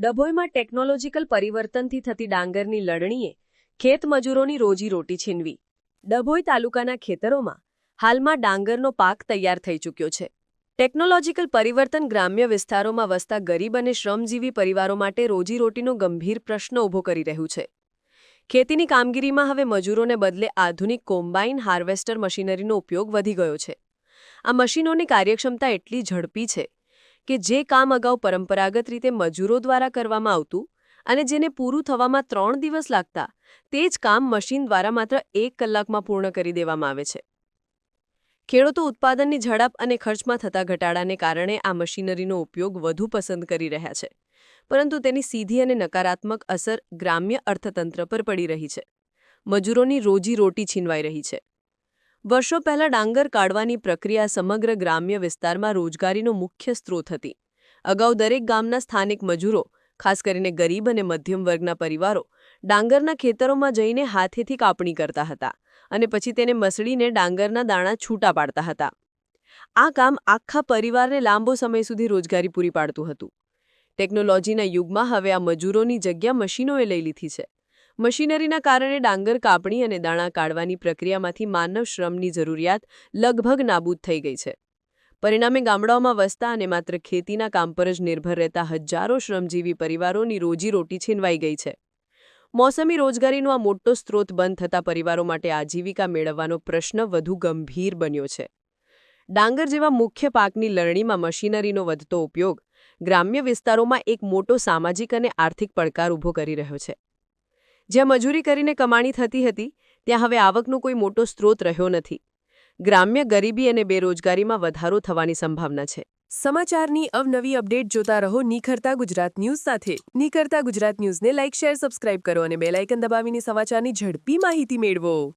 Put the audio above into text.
ડભોઈમાં technological પરિવર્તનથી થતી ડાંગરની લણણીએ ખેત મજૂરોની રોજીરોટી છીનવી. ડભોઈ તાલુકાના ખેતરોમાં હાલમાં ડાંગરનો પાક તૈયાર થઈ ચૂક્યો છે. ટેકનોલોજીકલ પરિવર્તન ગ્રામ્ય વિસ્તારોમાં વસતા ગરીબ અને શ્રમજીવી પરિવારો માટે રોજીરોટીનો ગંભીર પ્રશ્ન ઊભો કરી રહ્યું છે. ખેતીની કામગીરીમાં હવે મજૂરોને બદલે આધુનિક કોમ્બાઇન હાર્વેસ્ટર મશીનરીનો ઉપયોગ વધી ગયો છે. આ મશીનોની કાર્યક્ષમતા એટલી ઝડપી છે કે જે કામ અગાઉ પરંપરાગત રીતે મજૂરો દ્વારા કરવામાં આવતું અને જેને પૂરું થવામાં 3 દિવસ લાગતા, તે જ કામ મશીન દ્વારા માત્ર 1 કલાકમાં પૂર્ણ કરી દેવામાં આવે છે. ખેડૂતો ઉત્પાદનની ઝડપ અને ખર્ચમાં થતા ઘટાડાને કારણે આ મશીનરીનો ઉપયોગ વધુ પસંદ કરી રહ્યા છે, પરંતુ તેની સીધી અને નકારાત્મક અસર ગ્રામ્ય અર્થતંત્ર પર પડી રહી છે. મજૂરોની રોજીરોટી છીનવાઈ રહી છે. વર્ષો પહેલા ડાંગર કાઢવાની પ્રક્રિયા સમગ્ર ગ્રામ્ય વિસ્તારમાં રોજગારીનો મુખ્ય સ્ત્રોત હતી. અગાઉ દરેક ગામના સ્થાનિક મજૂરો, ખાસ કરીને ગરીબ અને મધ્યમ વર્ગના પરિવારો, ડાંગરના ખેતરોમાં જઈને હાથેથી કાપણી કરતા હતા અને પછી તેને મસળીને ડાંગરના દાણા છૂટા પાડતા હતા. આ કામ આખા પરિવારને લાંબો સમય સુધી રોજગારી પૂરી પાડતું હતું. ટેકનોલોજીના યુગમાં હવે આ મજૂરોની જગ્યા મશીનોએ લઈ લીધી છે. મશીનરીના કારણે ડાંગર કાપણી અને દાણા કાઢવાની પ્રક્રિયામાંથી માનવ શ્રમની જરૂરિયાત લગભગ નાબૂદ થઈ ગઈ છે. પરિણામે ગામડાઓમાં વસતા અને માત્ર ખેતીના કામ પર જ નિર્ભર રહેતા હજારો શ્રમજીવી પરિવારોની રોજીરોટી છીનવાઈ ગઈ છે. મોસમી રોજગારીનો આ મોટો સ્ત્રોત બંધ થતા પરિવારો માટે આજીવિકા મેળવવાનો પ્રશ્ન વધુ ગંભીર બન્યો છે. ડાંગર જેવા મુખ્ય પાકની લણણીમાં મશીનરીનો વધતો ઉપયોગ ગ્રામ્ય વિસ્તારોમાં એક મોટો સામાજિક અને આર્થિક પડકાર ઊભો કરી રહ્યો છે. જ્યાં મજૂરી કરીને કમાણી થતી હતી, ત્યાં હવે આવકનો કોઈ મોટો સ્ત્રોત રહ્યો નથી. ગ્રામ્ય ગરીબી અને બેરોજગારીમાં વધારો થવાની સંભાવના છે. સમાચારની અવનવી અપડેટ જોતા રહો નિખરતા ગુજરાત ન્યૂઝ સાથે. નિખરતા ગુજરાત ન્યૂઝને લાઇક, શેર, સબસ્ક્રાઇબ કરો અને બેલ આઇકન દબાવીને સમાચારની ઝડપી માહિતી મેળવો.